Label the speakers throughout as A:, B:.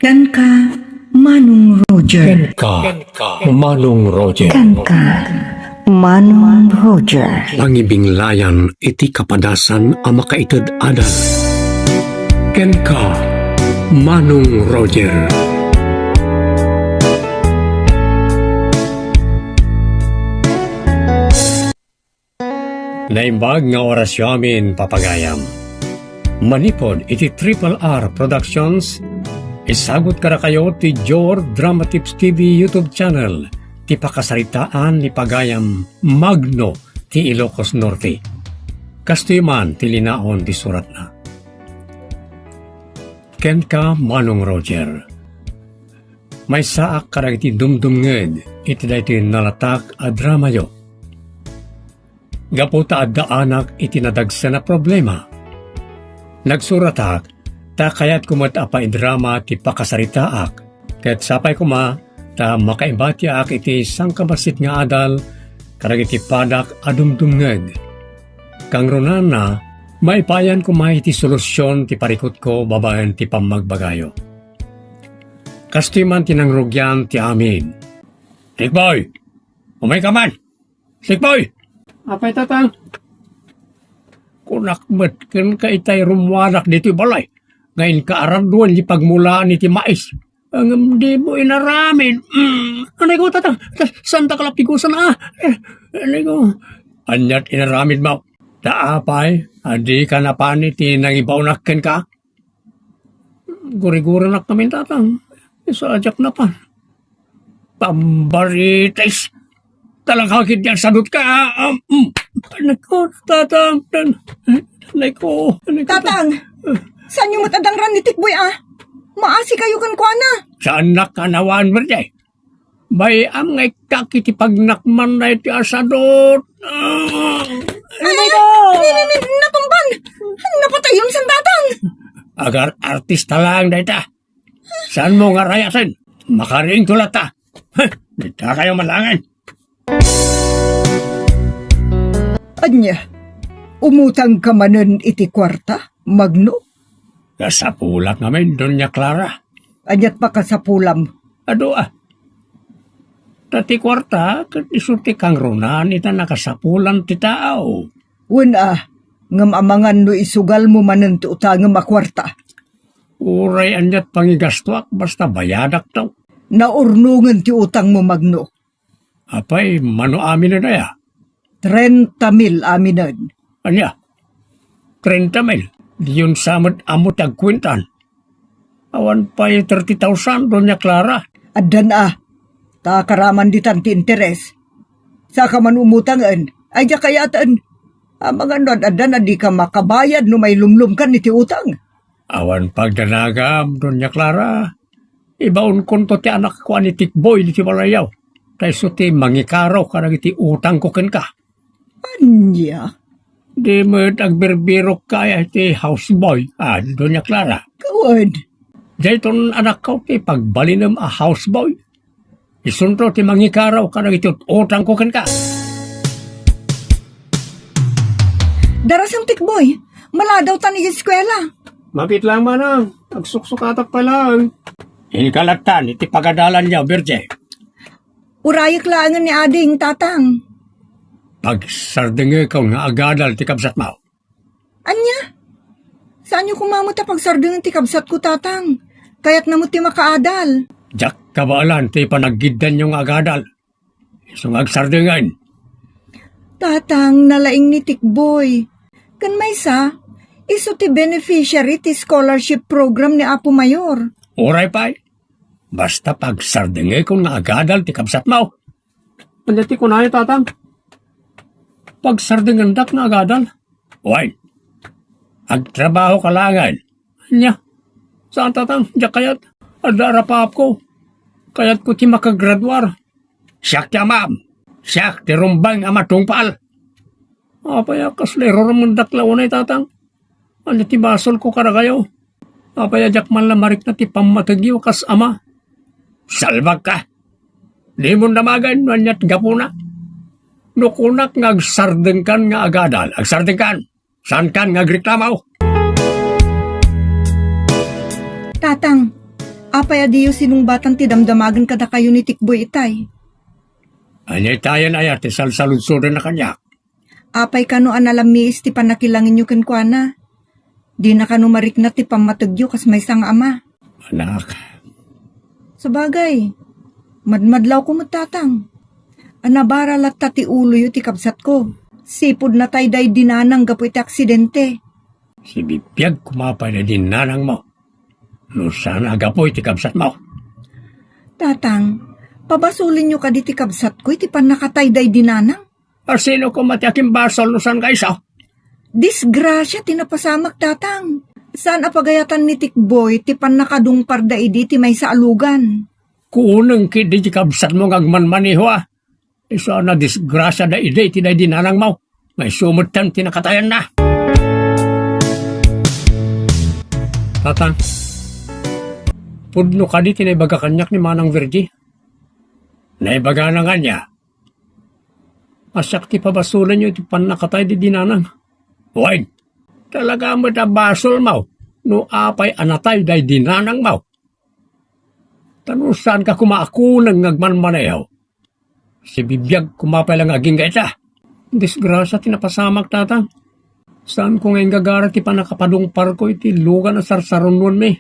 A: Kan ka Manong Roger.
B: Manong Roger.
A: Kan ka Manong Roger.
B: Pangibinglayan iti kapadasan a makaited adal. Ken ka Manong Roger. Naimbag nga orasyo amin papagayam. Manipod iti Triple R Productions. Isagot kara kayo ti Jor Drama Tips TV YouTube channel. Ti pakasaritaan ni pagayam Magno ti Ilocos Norte. Kastiman ti linaon ti surat na. Ken ka Manong Roger. May saak karag iti dumdumnged iti dayti nalatak a drama yo. Gaputa adda anak iti nadagsa na problema. Nagsuratak, ta kayat kumat apa drama ti pakasaritaak, kaya't sapay kuma, ta makaibatiak iti sangkamasit nga adal, karag iti padak adumdumnged. Kang runan na, maipayan kuma iti solusyon ti parikot ko babaen ti pamagbagayo. Kastiman tinangrugyan ti amin. Tikboy! Umay ka man! Tikboy! Apay tatang? Kunakmet ken ka itay rumwanak dito balay. Ngayon kaaraduan di pagmulaan iti mais. Ang di mo inaramin. Anay ko tatang? Santa kalapigusan na. Anay ko. Anyat inaramin mo. Taapay, adi ka na pani ti nangibaw ken ka. Guri-guri nak namin tatang. Isadyak na pa. Pambaritis. Talangkakit yan, sadot ka. Anak ko, tatang. Anak ko.
C: Tatang, saan yung matadang ran ni Tikboy Maasi kayo kan kwa na.
B: Saan nakanawaan mo rin? Bay am ngay kakiti pagnakman na iti asadot.
C: Anak ko! Natumban! Napatay yung san tatang!
B: Agar artista lang na ita. Saan mo nga rayasin? Makaring tulata. Dita kayo malangan.
C: Anya, umutang ka manen iti kwarta, Magno?
B: Kasapulak namin, Doña Clara.
C: Anyat pa kasapulam.
B: Ado Tati kwarta, kat isuti kang runan, ita nakasapulan ti tao.
C: Wala, ngam amangan no isugal mo manen ti utangam akwarta.
B: Uray anyat pangigastuak, basta bayadak daw.
C: Naurnungan ti utang mo, Magno.
B: Apay, mano amin na ya?
C: 30,000 aminan.
B: Anya? 30,000. Diyon samad amot agkwintan. Awan pa'y 30,000, Doña Clara.
C: Adan takaraman di tanti interes. Saka man umutangan, ay di kayatan. Mga nod, adan di ka makabayad no may lumlum kan iti utang.
B: Awan pagdanagam, Doña Clara. Ibaon konto ti anak ko ni Tikboy di ti Malayaw. Kayso ti mangikaraw karag iti utang ko ken ka.
C: Anya?
B: Di mo't agberbirok kaya iti houseboy, Doña Clara.
C: Kawan.
B: Dayton anak ko ti pagbalinam a houseboy. Isunto ti mangikaraw karag iti utang ko ken ka.
C: Darasang Tikboy, maladaw tan iti eskwela.
B: Mapit lang manang, agsuksuk-atak pa lang. Ilkalatan iti pagadalan niya, Birje.
C: Urayak laangan ni ading tatang.
B: Pagsardenge ko nga agadal ti kabsat mo.
C: Anya? Saan niyo kumamot pagsardungan ti kabsat ko tatang? Kaya't namot ti makaadal.
B: Jak kabalan ti panaggidan yung agadal. Isong agsardengan.
C: Tatang, nalaing ni Tikboy. Kan may iso ti beneficiary ti scholarship program ni Apo Mayor.
B: Oray pa'y. Basta pagsardenge ko nga agadal ti kabsat mo. Pandati ko na tatang. Pagsardengan dak nga agadal. Uy. Agtrabaho ka langan. Anya. Saan tatang? Diyak kayat. Adara pa ko. Kayat ko ti makagradwar. Siyak ti amam. Siyak ti rumbang amatungpal. Apaya kaslero ramon daklaw na tatang. Anya ti basol ko karagayo. Apaya jak man lamarik na ti pamatagyo kas ama. Salbag ka. Di mo namagan nanyat gapuna. Nukunak nga agsardengkan nga agadal. Agsardengkan. Saan kan nga agreklamaw?
C: Tatang, Apay adiyo sinungbatan ti damdamagan kada kayo ni Tikboy itay.
B: Anyay tayo na ti salsalunsudan na kanyak.
C: Apay kano analamiis ti panakilangin nyo kenkwana. Di na kano marikna ti pamatagyo kas may sang ama.
B: Anak,
C: Sabagay, madmadlaw ko matatang. Anabara latta ti ulo yu ti kabsat ko. Sipod na tay day dinanang gapu iti aksidente.
B: si bibiyag kumapay na din nanang mo. No sana agapoy ti kabsat mo.
C: Tatang, pabasulin nyo ka di ti kabsat ko iti panakatay day dinanang.
B: Sino ko matiaking basol no san kaisa?
C: Disgrasya tinapasamak tatang. Saan apagayatan ni Tikboy ti panakadungpar da idi ti may sa alugan.
B: Kunang kidi ti kabsat mo ngagmanmaniho Isa na disgrasya da ide ti day dinanang mo. May sumutan tinakatayan na. Tatang, pudno ka di tinaybaga kanyak ni Manang Virgie. Naibaga na nga niya. Asak ti pabasulan nyo ti panakatay di dinanang. Wait, talaga mo ta basol mo. No apay anatay day dinanang mo. Tanusan ka kumaakunang ngagmanmanayaw. Si bibiyag kumapay lang aging gaita. Disgrasya tinapasamak tatang. Saan ko ngayon gagara ti panakapadungpar ko iti lugan na sarsaron nun me.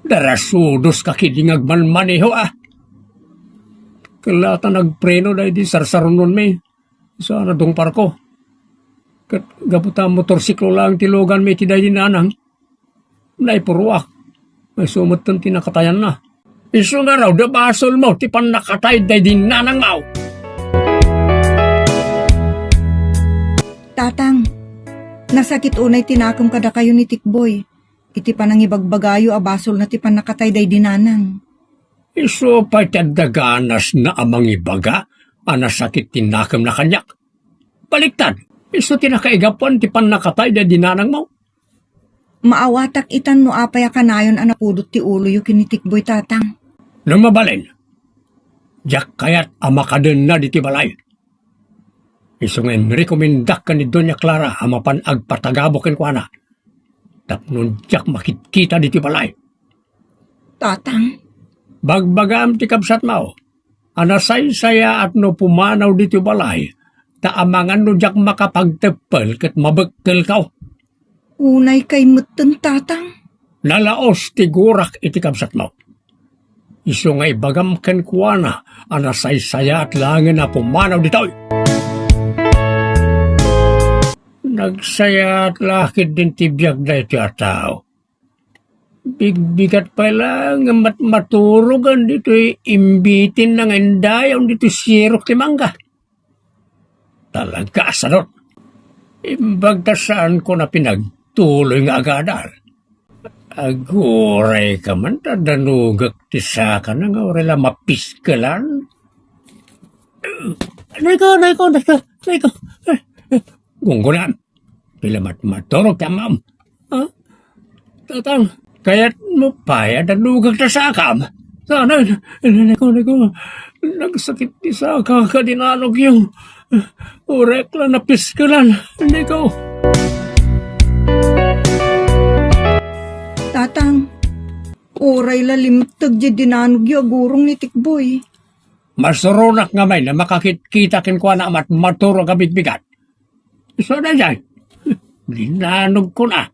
B: Darasudos ka kidingag manmaneho Kalata nagpreno da iti sarsaron nun me. Saan na dungpar ko. Kat gaputa motorsiklo lang ti lugan me ti dahi nanang. Naipuruak. May sumutan tinakatayan na. Iso nga raw da basol mo ti panakatay dahi nanang mo.
C: Tatang, nasakit unay tinakam kada kayo ni Tikboy. Iti panangibagbagayo abasol na ti panakatay day dinanang.
B: Iso pa'y tadaganas na amang ibaga, anasakit tinakam na kanyak. Baliktad, iso tinakaigapuan ti panakatay day dinanang mo.
C: Maawatak itan no apay kanayon anapudot ti ulo yu kinitikboy tatang.
B: Nang mabalin, jak kayat amakaden na di ti balay. Iso ngayon rekomendak ka ni Doña Clara amapan agpatagabokin ko na. Tapnon jak makitkita di ti balay.
C: Tatang,
B: Bagbagam ti kabsat mo. Anasay saya at no pumanaw di ti balay. Taamangan no jak makapagtepel ket mabekkel ka.
C: unay kay mutten tatang.
B: Nalaos ti gurak iti kabsat mo. Iso nga ibagam ken kuana, anasay saya at langin na pumanaw ditoy. Nagsaya at lakid din ti biyag na iti ataw. Bigbigat pa lang maturugan dito imbitin ng endayaw dito sirok ti mangga. Talaga asadot. Imbagtasaan ko na pinagtuloy nga agadal. Aguray ka man, tadanugak ti saka na nga orela mapiskalan. Naiko. Gunggunan, pila maturog ta ma'am. Tatang, kaya't mo paya danugak ta sakam. Sana, naiko, nagsakit ti saka kadinanog yung urekla na piskalan. Naiko.
C: Tatang, uray lalimtag di dinanog yu agurong ni Tikboy.
B: Masurunak nga may na makakita kin kwa na amat maturog abigbigat. So na dyan, dinanog ko na.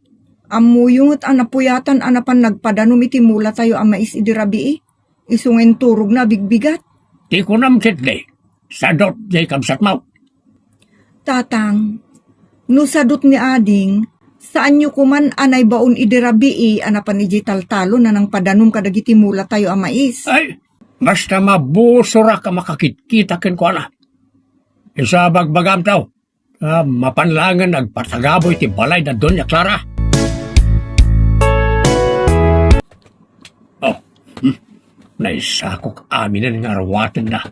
C: Amuyungot anapuyatan anapan nagpadanom iti mula tayo amais idirabi isungen turog na bigbigat.
B: Di ko namkitli, sadot jay kabsat mo.
C: Tatang, no sadot ni ading, saan nyo kuman anay baon idirabi anapan ijital talo na nang padanom kadagiti mula tayo amais.
B: Ay, basta mabusura ka makakita kin kwa na. Isa bagbagam tao. Mapanlangan nagpatagaboy ti balay na Doña Clara. Oh, naisakok aminan nga rawatan na.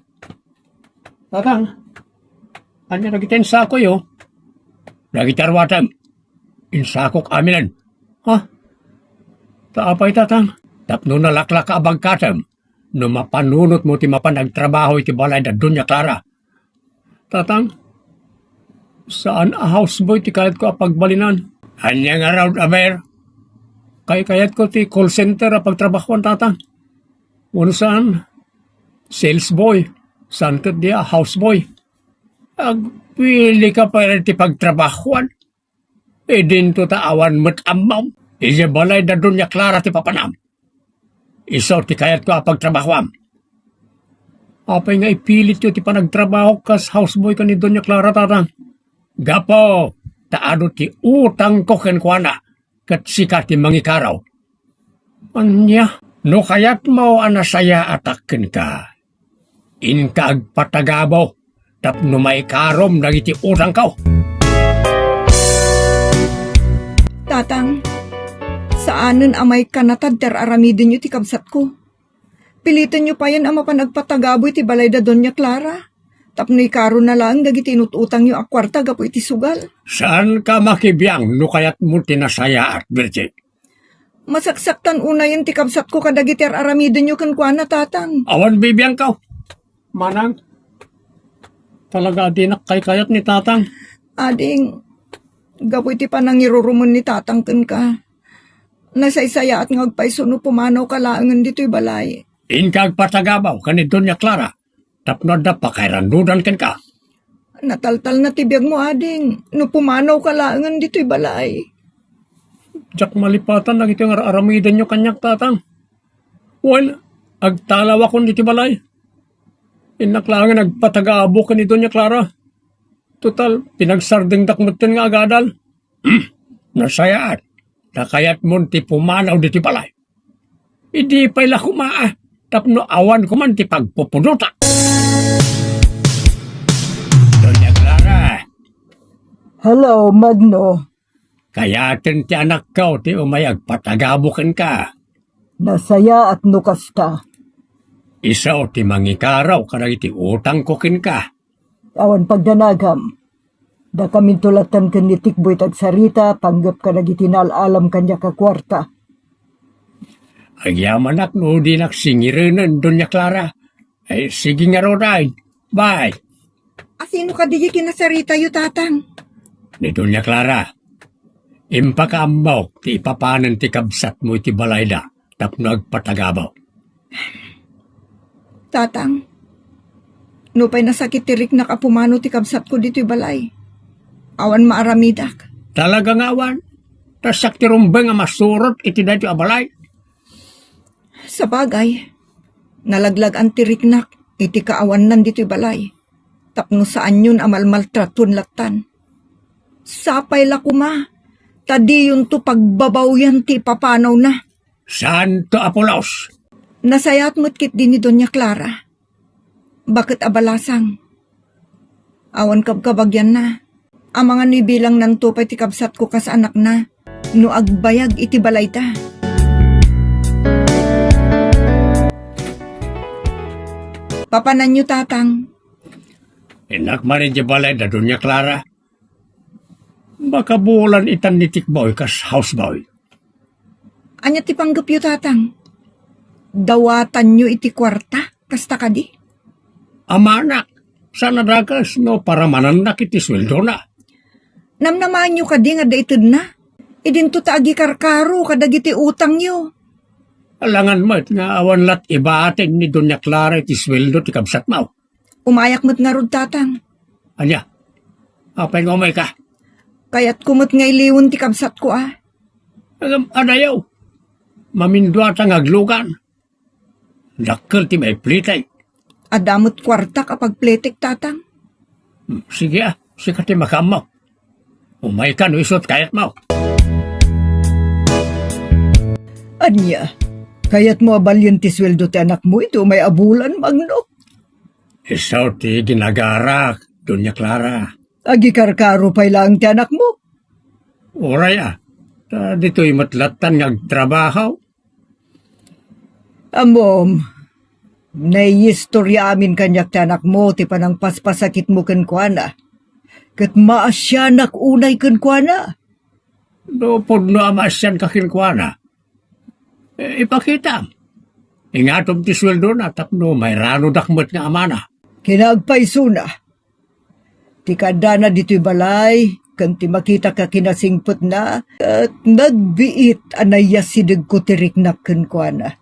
B: Tatang, anya nagitin sako yo? Nagitarwatan, insakok aminan. Ha? Taapay tatang, tapno nalaklak ka abagkatam, no mapanunot mo ti mapanagtrabaho iti balay na Doña Clara. Tatang, saan a houseboy ti kayat ko apagbalinan? Anya nga raw aber. Kayat ko ti call center a pagtrabahuan tatang. Unsan, sales boy, santot dia, houseboy. Agpili ka pa rin ti pagtrabahuan. E din to taawan mo't amaw. Ije balay da Doña Clara ti papanam. Isaw ti kayat ko pagtrabahuam. Apay nga ipilit yo ti panagtrabaho kas houseboy ka ni Doña Clara tatang. Gapo, taado ti utang ko kenkwana kat sika ti mangikaraw. Anya, no kayat mo anasaya atakken ka. Inka agpatagabaw, tapno may karom dagiti utang kao.
C: Tatang, saanen amay kanatad ter aramidin nyo ti kabsat ko. Pilitan nyo pa yan ama panagpatagaboy ti balay da Doña Clara. Tapno ikaro na lang dagiti inututang nyo akwarta gapo iti sugal.
B: Saan ka makibiyang no kayat mo tinasaya at Virgin?
C: Masaksaktan una yan ti kabsat ko kadagiti aramidin nyo kankwana tatang.
B: Awan bibiyang kao. Manang, talaga dinak kay kayat ni tatang.
C: Ading, gapo iti panangirurumon ni tatang ken ka. Nasaysaya at ngagpaiso no pumanaw kalaangan dito'y balay.
B: Inkag patagabaw ka ni Doña Clara. Tapno da pa kay randudan ken ka.
C: Nataltal na tibiyag mo ading, no pumanaw kalaangan dito'y balay.
B: Diyak malipatan na iti nga aramidan nyo kanyak tatang. Well, agtalaw ako diti balay. Inaklangan nagpatagabo ka ni Doña Clara. Total, pinagsarding dakmutin nga agadal. Nasayaan. Nakayat mo ti pumanaw diti balay. Idi pa'y kumaa. Tapno awan ko man ti pagpupunuta. Doña Clara.
C: Hello, Magno.
B: Kayatin ti anak ka ti umayag patagabukan ka.
C: Nasaya at nukas ka.
B: Isaw ti mangikaraw kada iti utang ko kin ka.
C: Awan pagdanagam. Da kami tulatan kan ni Tikboy tagsarita, panggap ka nagiti nalalam kanya ka kwarta.
B: Agyaman ak no di naksingirinan, Doña Clara. Ay, sige nga roday. Bye.
C: Asino ka di kinasarita yu tatang?
B: Ni Doña Clara. Impakaambaw ti ipapanan ti kabsat mo iti balayda. Tapno agpatagabaw.
C: Tatang, no pa'y nasakit tirik na kapumano ti kabsat ko dito'y balay. Awan maaramidak.
B: Talagang awan. Tasak ti rumbeng nga masurot iti dati abalay.
C: Sa bagay, nalaglag ang tiriknak, iti kaawan nan dito'y balay. Tapno saan yun amalmaltraton latan. Sapay la kuma, tadi yun to pagbabawyan ti papanaw na.
B: Santo Apolos.
C: Nasayat mo't kit din ni Doña Clara. Bakit abalasang? Awan kabkabagyan na. Ang mga nibilang ng tupay ti kabsat ko kas anak na, no agbayag iti balay ta. Papanan nyo tatang.
B: Inak marin di balay da Doña Clara. Baka bulan itan ni Tikboy kas houseboy.
C: Anya ti panggap yu tatang. Dawatan nyo iti kwarta, kasta ka di.
B: Amanak, sana dagas no para mananak iti sweldo na.
C: Namnaman nyo ka di nga daitid na. Idin to taagi karkaro kadagiti utang nyo.
B: Alangan mo't nga awan lat ibatin ni Doña Clara iti sweldo ti kabsat mo.
C: Umayak mo't nga rod tatang.
B: Anya, apay nga umay ka.
C: Kaya't kumot nga iliwan ti kabsat ko ah.
B: Adayaw, mamindwa ang aglugan. Dakkel ti may plitay.
C: Adamot kwarta kapag pletek tatang.
B: Sige sikat ti makam mo. Umay ka no isot kayat mo.
C: Anya, kaya't mo abalyon ti sweldo ti anak mo ito may abulan Magno.
B: Isaw ti ginagarak, Doña Clara.
C: Agi karkaro pa'y lang ti anak mo.
B: Oray dito'y matlatan ngagtrabaho.
C: Amom, naiistorya amin kanyak ti anak mo ti panang paspasakit mo kenkwana. Kat maasyanak unay kenkwana.
B: No, pod no amasyan kakinkwana. Ipakita. Ingatom ti sweldo na tapno may rano dakmet nga amana.
C: Kinagpaiso na. Ti kadana dito'y balay, kan ti makita ka kinasingpot na, at nagbiit anayasidig ko ti riknak kenkwana.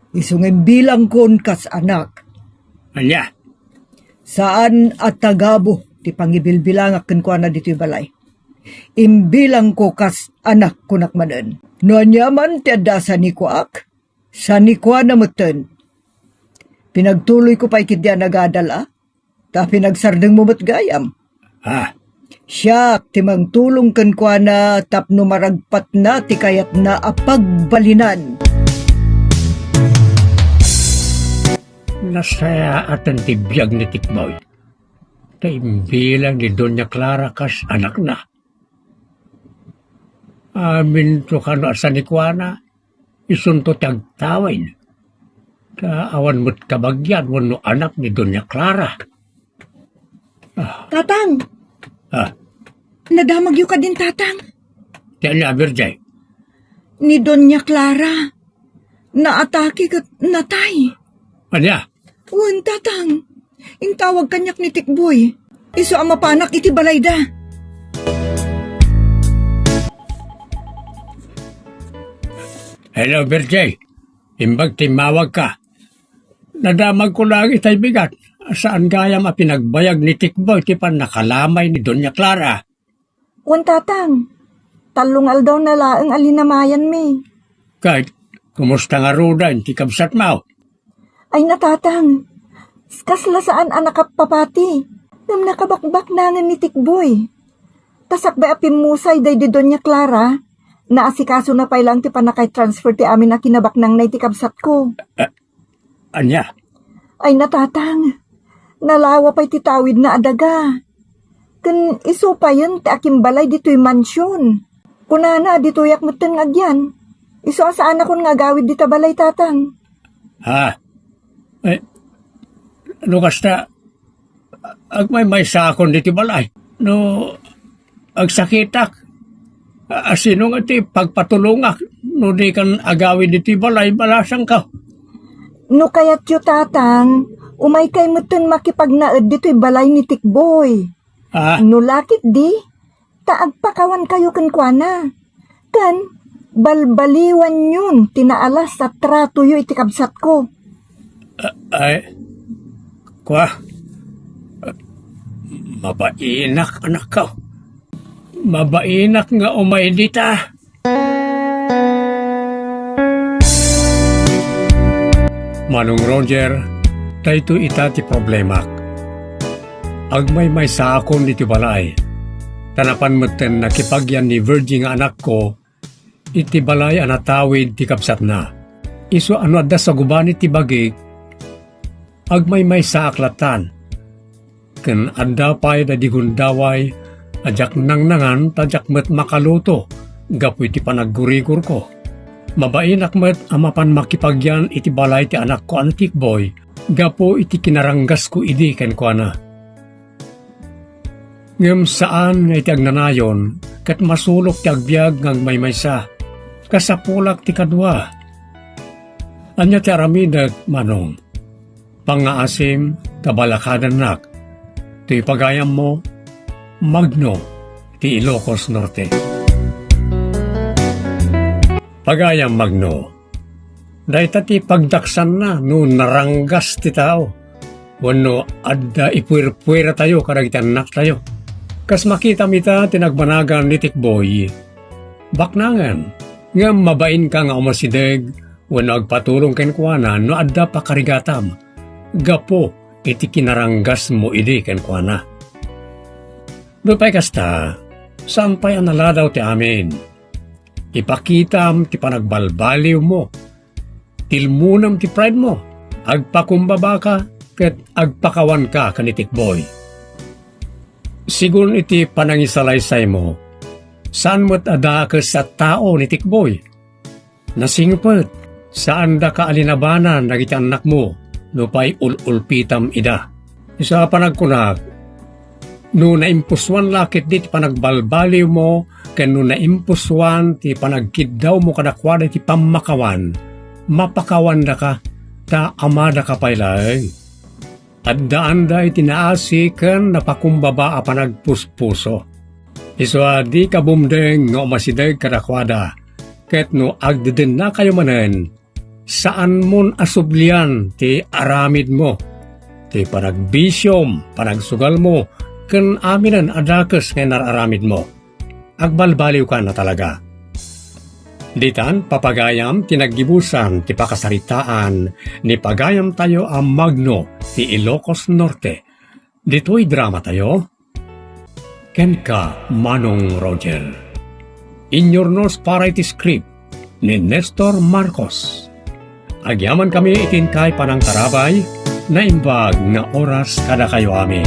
C: Isungin bilang kon kas anak.
B: Anya,
C: Saan at tagabo ti pangibilbilangak ken kuana dito'y balay. Imbilang ko kas anak kunak manen. No anyaman ti adda sa ni kuak, sa ni kuana meten. Pinagtuloy ko pa ikit diyan nagadala, ta pinagsardeng mo matgayam.
B: ha,
C: Siya ti mangtulong ken kuana tapno maragpat na ti kayat na apagbalinan.
B: nasaya atan tibiyag ni Tikboy. Taimbilang ni Doña Clara kas anak na. Amin to kano asanikwana, isunto tagtawin. Kaawan mo't kabagyan wano anak ni Doña Clara.
C: Tatang,
B: Ah,
C: nadamag yu ka din tatang.
B: tiyan niya, Virgay.
C: Ni Doña Clara, naatake kat natay.
B: Anya,
C: Wan tatang, intawag kanyak ni Tikboy. Iso ang mapanak iti balayda.
B: hello, Virgay. Imbag timawag ka. Nadamag ko lang itay bigat. Saan gaya mapinagbayag ni Tikboy ti pan nakalamay ni Doña Clara.
C: Wan tatang, talungal daw na laang alinamayan mi.
B: Kahit kumusta nga rudan ti kabsat mo.
C: Ay natatang, kasla saan anak kapapati, ngam nakabakbak nangan ni Tikboy. Tasakbay apimusay day di Doña Clara, na asikaso na pay lang ti panakay transfer ti amin na kinabak nang na iti kabsat ko.
B: Anya,
C: Ay natatang, nalawa pa'y titawid na adaga. Kan iso pa yun ti akimbalay dito'y mansyon. Kunana dito'y akmutan ngagyan. Iso asaan akong nga gawid dita balay tatang.
B: ha? Ano kasta, agmay sakon diti balay. No, agsakitak. Asino nga ti pagpatulungak. No di kan agawin diti balay, balasang ka.
C: No kayat yu tatang, umay kay mutan makipagnaed dito'y balay ni Tikboy.
B: Ha?
C: No lakit di, taagpakawan kayo kenkwana. Kan, balbaliwan yun, tinaalas sa trato yu iti kabsat ko.
B: Ay, kwa, mabainak anak ka. Mabainak nga umay dita. Manong Roger, dahito itati problemak. Agmay may sakon diti balay. Tanapan moten nakipagyan ni Virgin nga anak ko, iti balay anatawid ti kapsat na. Iso ano adda sa guban iti bagig, agmay may sa aklatan. Ken adda pay da digundaway, ajak nangan tajak met makaluto, gapu iti panaggurigur ko. Mabain akmet amapan makipagyan iti balay ti anak ko ano Tikboy, gapu iti kinaranggas ko idi ken ko ana. Ngem saan nga iti agnanayon, ket masulok ti agbyag ngang may maysa, kasapulak ti kadwa. Anya ti aramidag, manong, pangaasim, tabalakadan nak, ti pagayam mo, Magno, ti Ilocos Norte. Pagayam Magno, dahita ti pagdaksan na, no naranggas ti tao, wano adda ipuir-puira tayo, karagitan anak tayo. Kas makita mita tinagbanagan ni Tikboy, baknangan, nga mabain ka nga umasideg, wano agpatulong ken kuana, no adda pa karigatam, gapo iti kinaranggas mo idi ken kuana. Dupay kasta, sampay ang naladaw ti amin. Ipakitam ti panagbalbaliw mo, tilmunam ti pride mo, agpakumbaba ka, ket agpakawan ka kanitik boy. Sigun iti panangisalaysay mo, saan mo't adakes sa tao ni Tikboy? Nasingpet, saan da ka alinabanan nagiti anak mo, nupay ululpitam ida. Isa panagkunak, no naimpuswan lakit di ti panagbalbaliw mo, ken no naimpuswan ti panagkiddaw mo kadakwada ti pamakawan, mapakawan da ka, ta amada ka paylay. At daan da itinaasikan na pakumbaba a panagpuspuso. Iswa di kabumdeng nga umasidag kadakwada, ket no agdiden na kayo manen, saan mon asublian ti aramid mo, ti panagbisyom, panagsugal mo, ken aminan adakes nga nararamid mo. Agbalbaliw ka na talaga. Ditan, papagayam, tinaggibusan, ti pakasaritaan, ni pagayam tayo ang Magno, ti Ilocos Norte. Dito'y drama tayo. Ken ka, Manong Roger. Inyornos para iti script, ni Nestor Marcos. Agyaman kami itin kay panang tarabay, na imbag nga oras kada kayo amin.